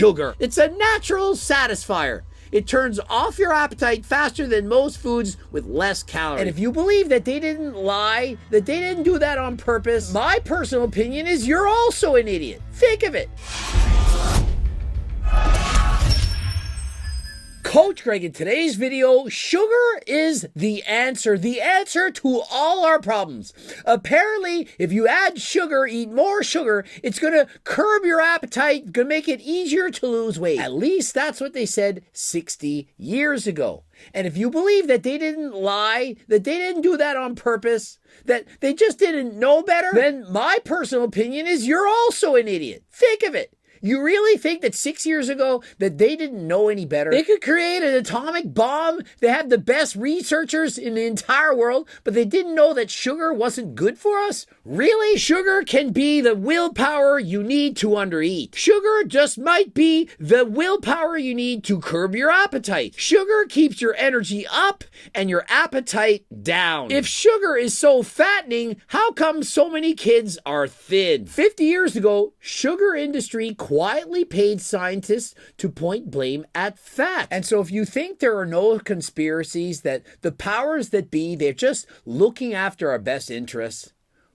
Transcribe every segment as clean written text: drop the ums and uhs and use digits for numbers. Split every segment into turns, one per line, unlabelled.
sugar. It's a natural satisfier. It turns off your appetite faster than most foods with less calories. And if you believe that they didn't lie, that they didn't do that on purpose, my personal opinion is you're also an idiot. Think of it. Coach Greg, in today's video, sugar is the answer to all our problems. Apparently, if you add sugar, eat more sugar, it's going to curb your appetite, going to make it easier to lose weight. At least that's what they said 60 years ago. And if you believe that they didn't lie, that they didn't do that on purpose, that they just didn't know better, then my personal opinion is you're also an idiot. Think of it. You really think that 6 years ago that they didn't know any better? They could create an atomic bomb. They have the best researchers in the entire world, but they didn't know that sugar wasn't good for us? Really? Sugar can be the willpower you need to undereat. Sugar just might be the willpower you need to curb your appetite. Sugar keeps your energy up and your appetite down. If sugar is so fattening, how come so many kids are thin? 50 years ago, sugar industry quietly paid scientists to point blame at fat. And so if you think there are no conspiracies, that the powers that be, they're just looking after our best interests,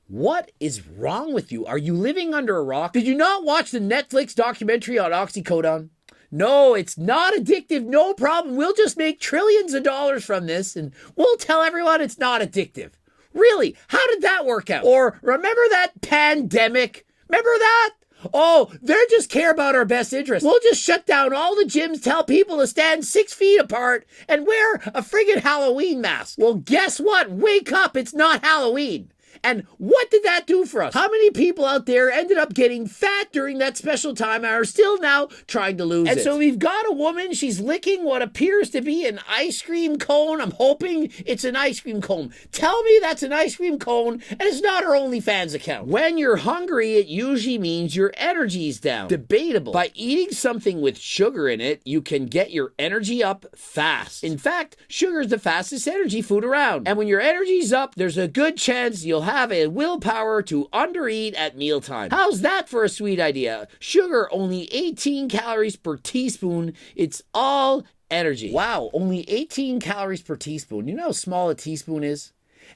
what is wrong with you? Are you living under a rock? Did you not watch the Netflix documentary on oxycodone? No, it's not addictive, no problem. We'll just make trillions of dollars from this and we'll tell everyone it's not addictive. Really? How did that work out? Or remember that pandemic? Remember that? Oh, they just care about our best interest. We'll just shut down all the gyms, tell people to stand 6 feet apart and wear a friggin' Halloween mask. Well, guess what? Wake up, it's not Halloween. And what did that do for us? How many people out there ended up getting fat during that special time and are still now trying to lose it? And so we've got a woman, she's licking what appears to be an ice cream cone. I'm hoping it's an ice cream cone. Tell me that's an ice cream cone and it's not her OnlyFans account. When you're hungry, it usually means your energy's down. Debatable. By eating something with sugar in it, you can get your energy up fast. In fact, sugar is the fastest energy food around. And when your energy's up, there's a good chance you'll have a willpower to undereat at mealtime. How's that for a sweet idea? Sugar, only 18 calories per teaspoon. It's all energy. Wow, only 18 calories per teaspoon. You know how small a teaspoon is?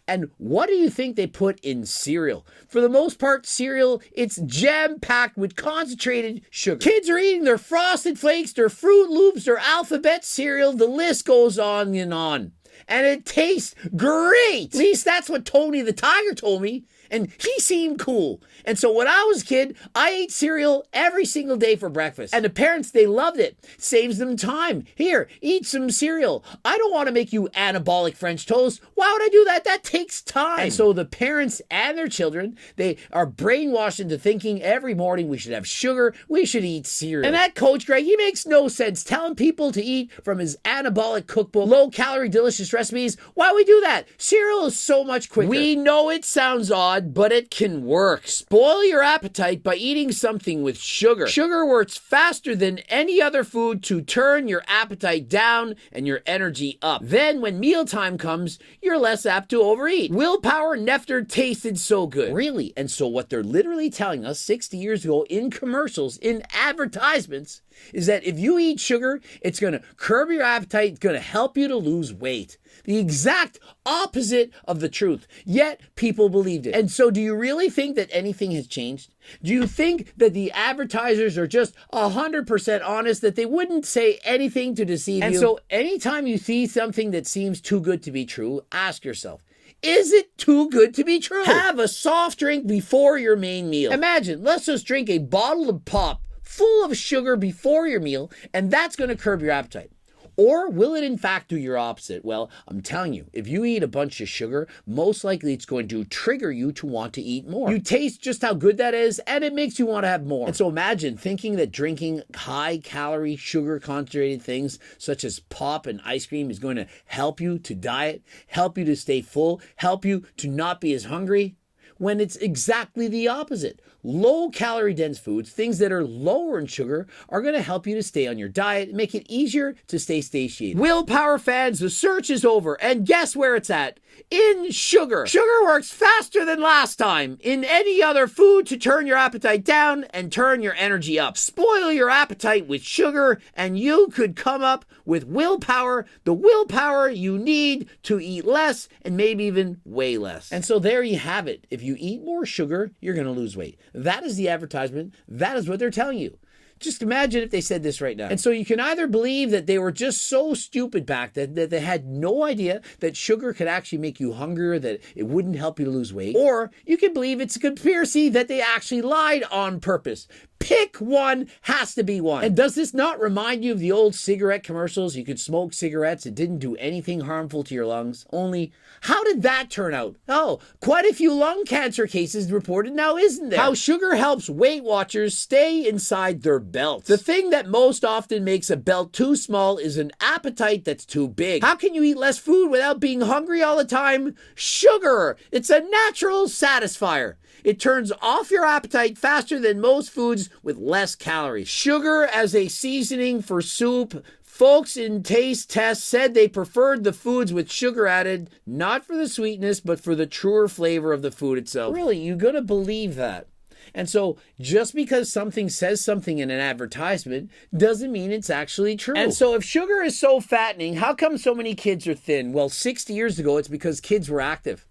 And what do you think they put in cereal? For the most part, cereal, it's jam-packed with concentrated sugar. Kids are eating their Frosted Flakes, their Fruit Loops, their Alphabet cereal. The list goes on and on. And it tastes great. At least that's what Tony the Tiger told me. And he seemed cool. And so when I was a kid, I ate cereal every single day for breakfast. And the parents, they loved it. Saves them time. Here, eat some cereal. I don't want to make you anabolic French toast. Why would I do that? That takes time. And so the parents and their children, they are brainwashed into thinking every morning we should have sugar, we should eat cereal. And that Coach Greg, he makes no sense telling people to eat from his anabolic cookbook, low-calorie, delicious recipes. Why we do that? Cereal is so much quicker. We know it sounds odd, but it can work. Spoil your appetite by eating something with sugar. Sugar works faster than any other food to turn your appetite down and your energy up. Then when mealtime comes, you're less apt to overeat. Willpower never tasted so good. Really? And so what they're literally telling us 60 years ago in commercials, in advertisements, is that if you eat sugar, it's going to curb your appetite, it's going to help you to lose weight. The exact opposite of the truth. Yet people believed it. And so do you really think that anything has changed? Do you think that the advertisers are just 100% honest, that they wouldn't say anything to deceive you? And so anytime you see something that seems too good to be true, ask yourself, is it too good to be true? Have a soft drink before your main meal. Imagine, let's just drink a bottle of pop full of sugar before your meal, and that's going to curb your appetite. Or will it in fact do your opposite? Well, I'm telling you, if you eat a bunch of sugar, most likely it's going to trigger you to want to eat more. You taste just how good that is, and it makes you want to have more. And so imagine thinking that drinking high-calorie, sugar-concentrated things such as pop and ice cream is going to help you to diet, help you to stay full, help you to not be as hungry, when it's exactly the opposite. low-calorie dense foods, things that are lower in sugar, are going to help you to stay on your diet and make it easier to stay satiated. Willpower fans, the search is over, and guess where it's at? In sugar. Sugar works faster than last time in any other food to turn your appetite down and turn your energy up. Spoil your appetite with sugar and you could come up with willpower, the willpower you need to eat less and maybe even way less. And so there you have it. If you eat more sugar, you're going to lose weight. That is the advertisement. That is what they're telling you. Just imagine if they said this right now. And so you can either believe that they were just so stupid back then that they had no idea that sugar could actually make you hungrier, that it wouldn't help you to lose weight, or you can believe it's a conspiracy that they actually lied on purpose. Pick one, has to be one. And does this not remind you of the old cigarette commercials? You could smoke cigarettes, it didn't do anything harmful to your lungs. Only, how did that turn out? Oh, quite a few lung cancer cases reported now, isn't there? How sugar helps Weight Watchers stay inside their belts. The thing that most often makes a belt too small is an appetite that's too big. How can you eat less food without being hungry all the time? Sugar! It's a natural satisfier. It turns off your appetite faster than most foods with less calories. Sugar as a seasoning for soup. Folks in taste tests said they preferred the foods with sugar added, not for the sweetness, but for the truer flavor of the food itself. Really, you're going to believe that? And so just because something says something in an advertisement doesn't mean it's actually true. And so if sugar is so fattening, how come so many kids are thin? Well, 60 years ago, it's because kids were active.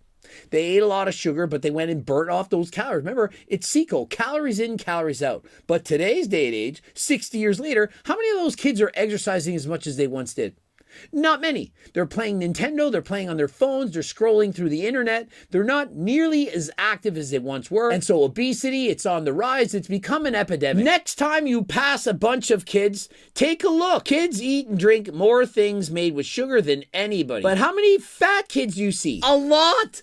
They ate a lot of sugar, but they went and burnt off those calories. Remember, it's CECO, calories in, calories out. But today's day and age, 60 years later, how many of those kids are exercising as much as they once did? Not many. They're playing Nintendo, they're playing on their phones, they're scrolling through the internet. They're not nearly as active as they once were. And so obesity, it's on the rise. It's become an epidemic. Next time you pass a bunch of kids, take a look. Kids eat and drink more things made with sugar than anybody. But how many fat kids do you see? A lot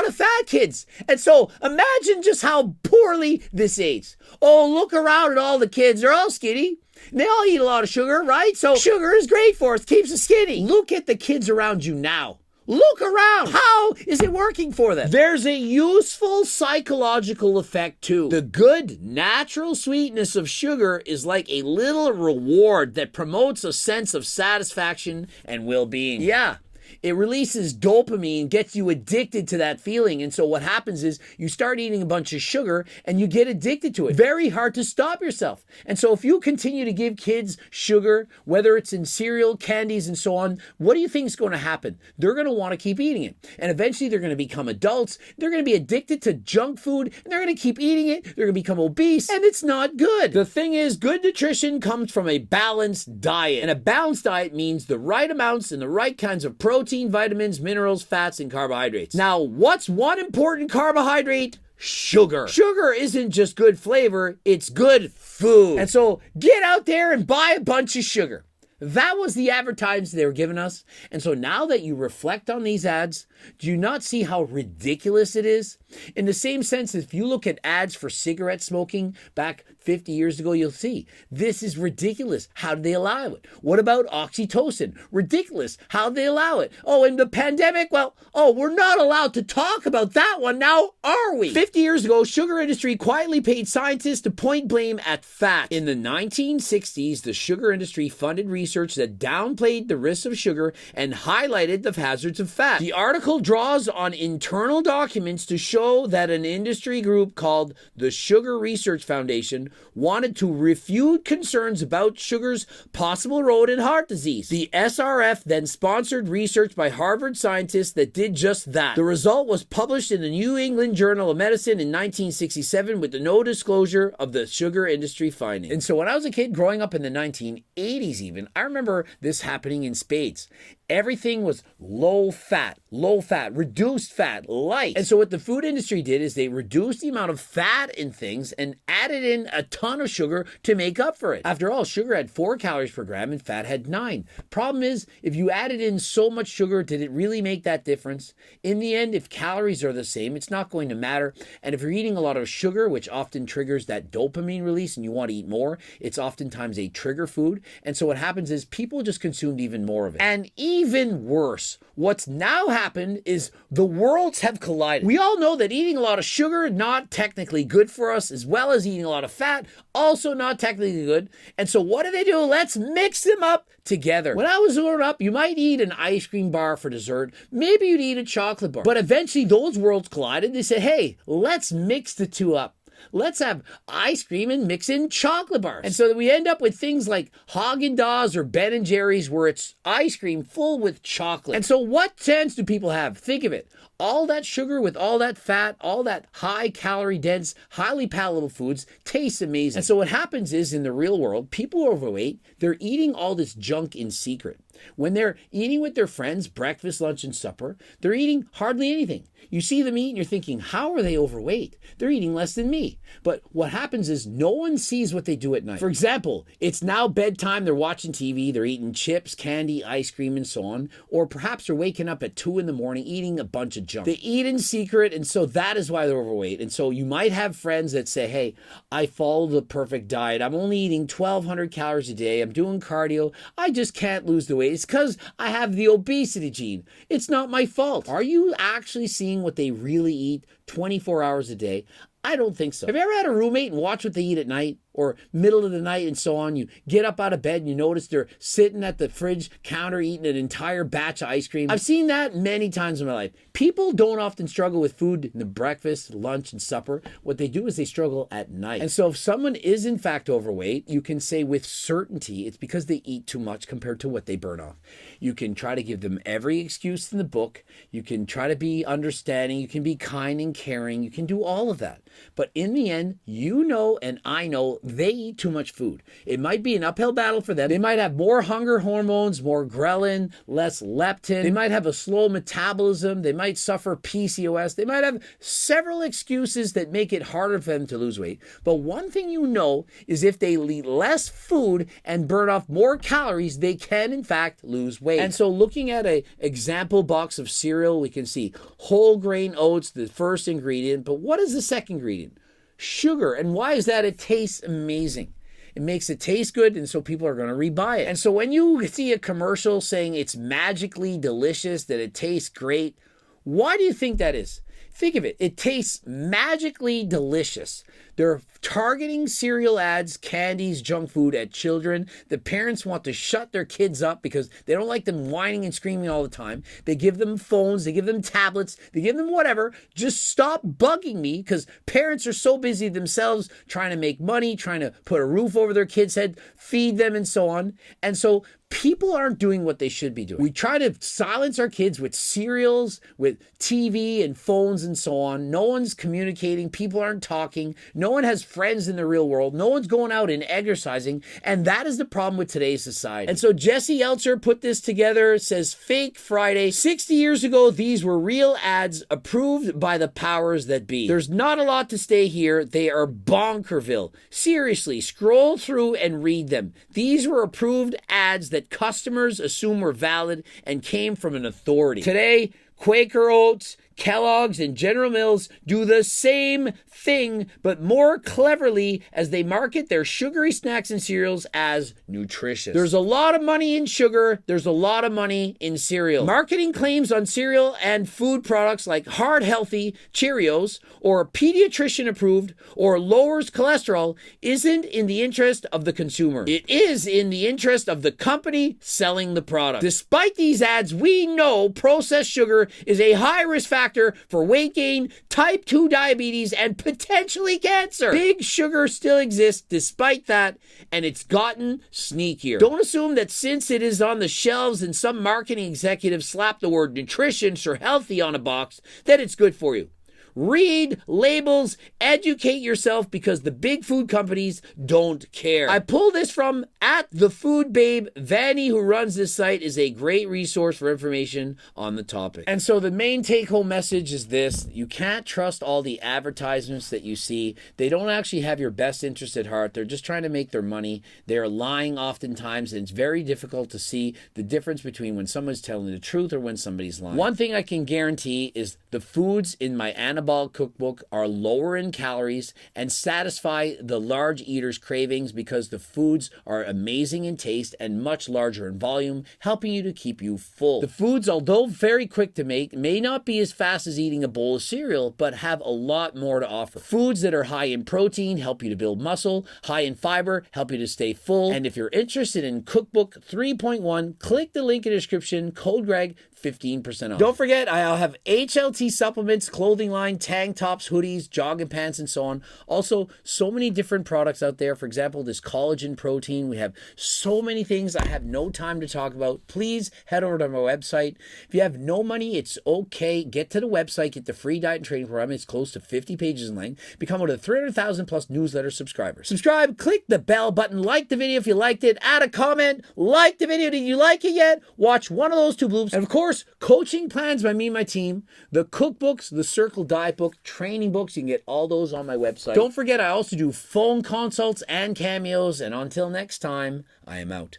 of fat kids. And so imagine just how poorly this aids. Oh, look around at all the kids. They're all skinny. They all eat a lot of sugar, right? So sugar is great for us, keeps us skinny. Look at the kids around you now. Look around. How is it working for them? There's a useful psychological effect too. The good natural sweetness of sugar is like a little reward that promotes a sense of satisfaction and well-being. Yeah. It releases dopamine, gets you addicted to that feeling. And so what happens is you start eating a bunch of sugar and you get addicted to it. Very hard to stop yourself. And so if you continue to give kids sugar, whether it's in cereal, candies, and so on, what do you think is going to happen? They're going to want to keep eating it. And eventually they're going to become adults. They're going to be addicted to junk food and they're going to keep eating it. They're going to become obese and it's not good. The thing is, good nutrition comes from a balanced diet. And a balanced diet means the right amounts and the right kinds of protein, vitamins, minerals, fats, and carbohydrates. Now, what's one important carbohydrate? Sugar. Sugar isn't just good flavor, it's good food. And so get out there and buy a bunch of sugar. That was the advertisement they were giving us. And so now that you reflect on these ads, do you not see how ridiculous it is? In the same sense, if you look at ads for cigarette smoking back 50 years ago, you'll see this is ridiculous. How did they allow it? What about oxytocin? Ridiculous. How did they allow it? Oh, in the pandemic? Well, we're not allowed to talk about that one now, are we? 50 years ago, sugar industry quietly paid scientists to point blame at fat. In the 1960s, the sugar industry funded research that downplayed the risks of sugar and highlighted the hazards of fat. The article draws on internal documents to show that an industry group called the Sugar Research Foundation wanted to refute concerns about sugar's possible role in heart disease. The SRF then sponsored research by Harvard scientists that did just that. The result was published in the New England Journal of Medicine in 1967 with no disclosure of the sugar industry finding. And so when I was a kid growing up in the 1980s even, I remember this happening in spades. Everything was low fat, reduced fat, light. And so what the food industry did is they reduced the amount of fat in things and added in a ton of sugar to make up for it. After all, sugar had 4 calories per gram and fat had 9. Problem is, if you added in so much sugar, did it really make that difference? In the end, if calories are the same, it's not going to matter. And if you're eating a lot of sugar, which often triggers that dopamine release and you want to eat more, it's oftentimes a trigger food. And so what happens happens is people just consumed even more of it. And even worse, what's now happened is the worlds have collided. We all know that eating a lot of sugar, not technically good for us, as well as eating a lot of fat, also not technically good. And so what do? Let's mix them up together. When I was growing up, you might eat an ice cream bar for dessert. Maybe you'd eat a chocolate bar. But eventually those worlds collided. They said, hey, let's mix the two up. Let's have ice cream and mix in chocolate bars. And so that we end up with things like Haagen-Dazs or Ben & Jerry's where it's ice cream full with chocolate. And so what chance do people have? Think of it. All that sugar with all that fat, all that high calorie dense, highly palatable foods tastes amazing. And so what happens is in the real world, people are overweight. They're eating all this junk in secret. When they're eating with their friends, breakfast, lunch, and supper, they're eating hardly anything. You see them eat and you're thinking, how are they overweight? They're eating less than me. But what happens is no one sees what they do at night. For example, it's now bedtime, they're watching TV, they're eating chips, candy, ice cream, and so on. Or perhaps they're waking up at 2 in the morning eating a bunch of junk. They eat in secret, and so that is why they're overweight. And so you might have friends that say, hey, I follow the perfect diet. I'm only eating 1,200 calories a day. I'm doing cardio. I just can't lose the weight. It's because I have the obesity gene. It's not my fault. Are you actually seeing what they really eat 24 hours a day? I don't think so. Have you ever had a roommate and watch what they eat at night or middle of the night and so on? You get up out of bed and you notice they're sitting at the fridge counter eating an entire batch of ice cream. I've seen that many times in my life. People don't often struggle with food in the breakfast, lunch, and supper. What they do is they struggle at night. And so if someone is in fact overweight, you can say with certainty it's because they eat too much compared to what they burn off. You can try to give them every excuse in the book. You can try to be understanding. You can be kind and caring. You can do all of that. But in the end, you know and I know they eat too much food. It might be an uphill battle for them. They might have more hunger hormones, more ghrelin, less leptin. They might have a slow metabolism. They might suffer PCOS. They might have several excuses that make it harder for them to lose weight. But one thing you know is if they eat less food and burn off more calories, they can in fact lose weight. And so looking at an example box of cereal, we can see whole grain oats, the first ingredient. But what is the second ingredient? Sugar. And why is that? It tastes amazing. It makes it taste good, and so people are going to rebuy it. And so when you see a commercial saying it's magically delicious, that it tastes great, why do you think that is? Think of it. It tastes magically delicious. They're targeting cereal ads, candies, junk food at children. The parents want to shut their kids up because they don't like them whining and screaming all the time. They give them phones, they give them tablets, they give them whatever. Just stop bugging me, because parents are so busy themselves trying to make money, trying to put a roof over their kids' head, feed them, and so on. And so people aren't doing what they should be doing. We try to silence our kids with cereals, with TV and phones and so on. No one's communicating. People aren't talking. No one has friends in the real world. No one's going out and exercising. And that is the problem with today's society. And so Jesse Eltzer put this together. It says, Fake Friday. 60 years ago, these were real ads approved by the powers that be. There's not a lot to stay here. They are bonkerville. Seriously, scroll through and read them. These were approved ads that customers assume were valid and came from an authority. Today, Quaker Oats, Kellogg's, and General Mills do the same thing, but more cleverly, as they market their sugary snacks and cereals as nutritious. There's a lot of money in sugar. There's a lot of money in cereal. Marketing claims on cereal and food products like Hard Healthy, Cheerios, or pediatrician approved, or lowers cholesterol isn't in the interest of the consumer. It is in the interest of the company selling the product. Despite these ads, we know processed sugar is a high-risk factor for weight gain, type 2 diabetes, and potentially cancer. Big sugar still exists despite that, and it's gotten sneakier. Don't assume that since it is on the shelves and some marketing executives slap the word nutritious or healthy on a box, that it's good for you. Read labels, educate yourself, because the big food companies don't care. I pulled this from @thefoodbabe. Vanny, who runs this site, is a great resource for information on the topic. And so the main take-home message is this: you can't trust all the advertisements that you see. They don't actually have your best interest at heart. They're just trying to make their money. They're lying oftentimes, and it's very difficult to see the difference between when someone's telling the truth or when somebody's lying. One thing I can guarantee is the foods in my anabolic metabolic cookbook are lower in calories and satisfy the large eater's cravings because the foods are amazing in taste and much larger in volume, helping you to keep you full. The foods, although very quick to make, may not be as fast as eating a bowl of cereal, but have a lot more to offer. Foods that are high in protein help you to build muscle, high in fiber help you to stay full, and if you're interested in Cookbook 3.1, click the link in the description, code Greg, 15% off. Don't forget, I'll have HLT supplements, clothing line, tank tops, hoodies, jogging pants, and so on. Also, so many different products out there. For example, this collagen protein. We have so many things I have no time to talk about. Please head over to my website. If you have no money, it's okay. Get to the website, get the free diet and training program. It's close to 50 pages in length. Become one of the 300,000 plus newsletter subscribers. Subscribe, click the bell button, like the video if you liked it, add a comment, like the video. Did you like it yet? Watch one of those two bloops. And of course, coaching plans by me and my team, the cookbooks, the Circle Diet book, training books. You can get all those on my website. Don't forget, I also do phone consults and cameos. And until next time, I am out.